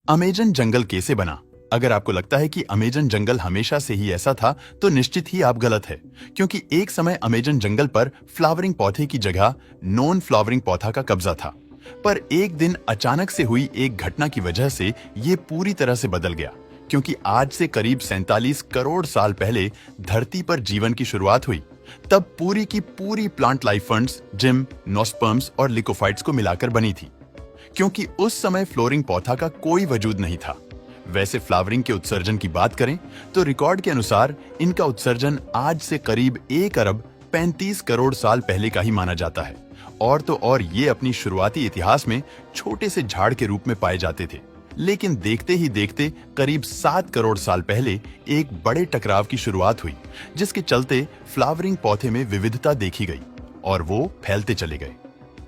Amazon जंगल कैसे बना? अगर आपको लगता है कि अमेजन जंगल हमेशा से ही ऐसा था, तो निश्चित ही आप गलत है, क्योंकि एक समय अमेजन जंगल पर फ्लावरिंग पौधे की जगह नॉन फ्लावरिंग पौधा का कब्जा था। पर एक दिन अचानक से हुई एक घटना की वजह से ये पूरी तरह से बदल गया, क्योंकि आज से करीब 47 करोड़ साल पहले धरती पर जीवन की शुरुआत हुई। तब पूरी की पूरी प्लांट लाइफ फॉर्म्स जिम्नोस्पर्म्स और लिकोफाइट्स को मिलाकर बनी थी, क्योंकि उस समय फ्लोरिंग पौधा का कोई वजूद नहीं था। वैसे फ्लावरिंग के उत्सर्जन की बात करें तो रिकॉर्ड के अनुसार इनका उत्सर्जन आज से करीब 1 अरब 35 करोड़ साल पहले का ही माना जाता है। और तो और ये अपनी शुरुआती इतिहास में छोटे से झाड़ के रूप में पाए जाते थे, लेकिन देखते ही देखते करीब 7 करोड़ साल पहले एक बड़े टकराव की शुरुआत हुई, जिसके चलते फ्लावरिंग पौधे में विविधता देखी गई और वो फैलते चले गए।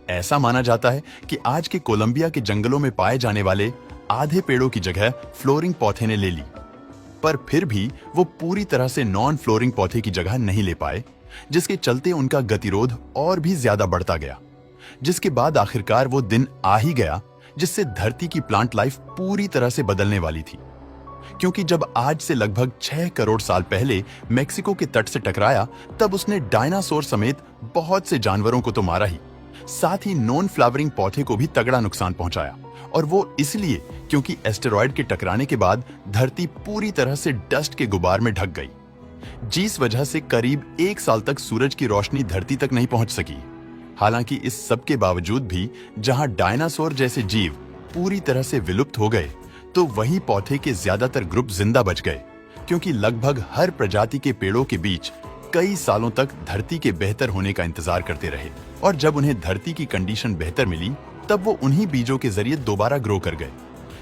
ऐसा माना जाता है कि आज के कोलंबिया के जंगलों में पाए जाने वाले आधे पेड़ों की जगह फ्लोरिंग पौधे ने ले ली, पर फिर भी वो पूरी तरह से नॉन फ्लोरिंग पौधे की जगह नहीं ले पाए, जिसके चलते उनका गतिरोध और भी ज्यादा बढ़ता गया। जिसके बाद आखिरकार वो दिन आ ही गया जिससे धरती की प्लांट लाइफ पूरी तरह से बदलने वाली थी, क्योंकि जब आज से लगभग 6 करोड़ साल पहले मेक्सिको के तट से टकराया, तब उसने डायनासोर समेत बहुत से जानवरों को तो मारा ही, साथ ही नॉन फ्लावरिंग पौधे को भी तगड़ा नुकसान पहुंचाया। और वो इसलिए क्योंकि एस्टेरॉयड के टकराने के बाद धरती पूरी तरह से डस्ट के गुबार में ढक गई, जिस वजह से करीब 1 साल तक सूरज की रोशनी धरती तक नहीं पहुंच सकी। हालांकि इस सब के बावजूद भी जहां डायनासोर जैसे जीव पूरी तरह से विलुप्त हो गए, तो वहीं पौधे के ज्यादातर ग्रुप जिंदा बच गए, क्योंकि लगभग हर प्रजाति के पेड़ों के बीच कई सालों तक धरती के बेहतर होने का इंतजार करते रहे, और जब उन्हें धरती की कंडीशन बेहतर मिली, तब वो उन्हीं बीजों के जरिए दोबारा ग्रो कर गए,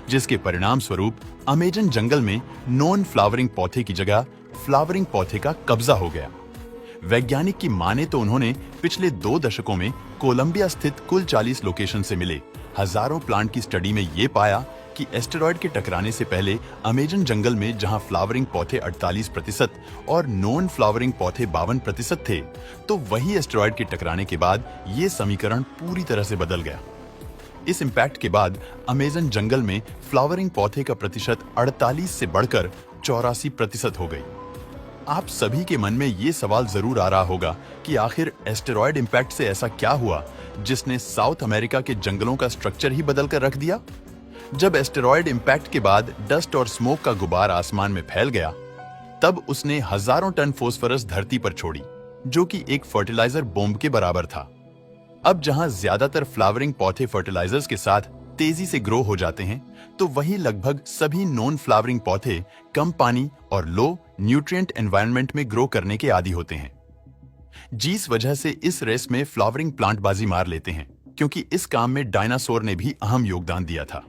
जिसके परिणाम स्वरूप अमेजन जंगल में नॉन फ्लावरिंग पौधे की जगह फ्लावरिंग पौधे का कब्जा हो गया। वैज्ञानिक की माने तो उन्होंने पिछले 2 दशकों में कोलंबिया स्थित कुल 40 लोकेशन से मिले हजारों प्लांट की स्टडी में ये पाया कि एस्टेरॉयड के टकराने से पहले अमेजन जंगल में जहां फ्लावरिंग पौधे 48% और नॉन फ्लावरिंग पौधे 52% थे, तो वही एस्टेरॉयड के टकराने के बाद ये समीकरण पूरी तरह से बदल गया। इस इम्पैक्ट के बाद अमेजन जंगल में फ्लावरिंग पौधे का प्रतिशत 48 से बढ़कर 84% हो गई। आप सभी के मन में ये सवाल जरूर आ रहा होगा कि आखिर एस्टेरॉयड इम्पैक्ट से ऐसा क्या हुआ जिसने साउथ अमेरिका के जंगलों का स्ट्रक्चर ही बदल कर रख दिया। जब एस्टेरॉयड इम्पैक्ट के बाद डस्ट और स्मोक का गुबार आसमान में फैल गया, तब उसने हजारों टन फास्फोरस धरती पर छोड़ी, जो कि एक फर्टिलाइजर बॉम्ब के बराबर था। अब जहां ज्यादातर फ्लावरिंग पौधे फर्टिलाइजर्स के साथ तेजी से ग्रो हो जाते हैं, तो वहीं लगभग सभी नॉन फ्लावरिंग पौधे कम पानी और लो न्यूट्रिएंट एनवायरनमेंट में ग्रो करने के आदी होते हैं, जिस वजह से इस रेस में फ्लावरिंग प्लांट बाजी मार लेते हैं, क्योंकि इस काम में डायनासोर ने भी अहम योगदान दिया था।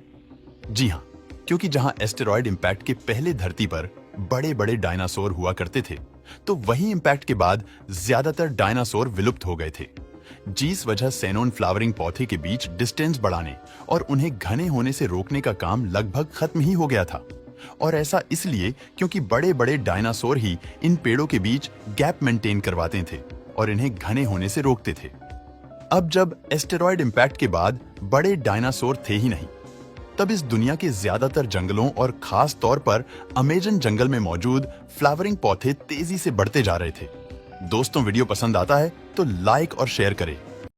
जी हाँ, क्योंकि जहां एस्टेरॉयड इम्पैक्ट के पहले धरती पर बड़े बड़े डायनासोर हुआ करते थे, तो वही इम्पैक्ट के बाद ज्यादातर डायनासोर विलुप्त हो गए थे, जिस वजह से नॉन फ्लावरिंग पौधे के बीच डिस्टेंस बढ़ाने और उन्हें घने होने से रोकने का काम लगभग खत्म ही हो गया था। और ऐसा इसलिए क्योंकि बड़े बड़े डायनासोर ही इन पेड़ों के बीच गैप मेंटेन करवाते थे और इन्हें घने होने से रोकते थे। अब जब एस्टेरॉयड इम्पैक्ट के बाद बड़े डायनासोर थे ही नहीं, तब इस दुनिया के ज्यादातर जंगलों और खास तौर पर अमेजन जंगल में मौजूद फ्लावरिंग पौधे तेजी से बढ़ते जा रहे थे। दोस्तों, वीडियो पसंद आता है तो लाइक और शेयर करें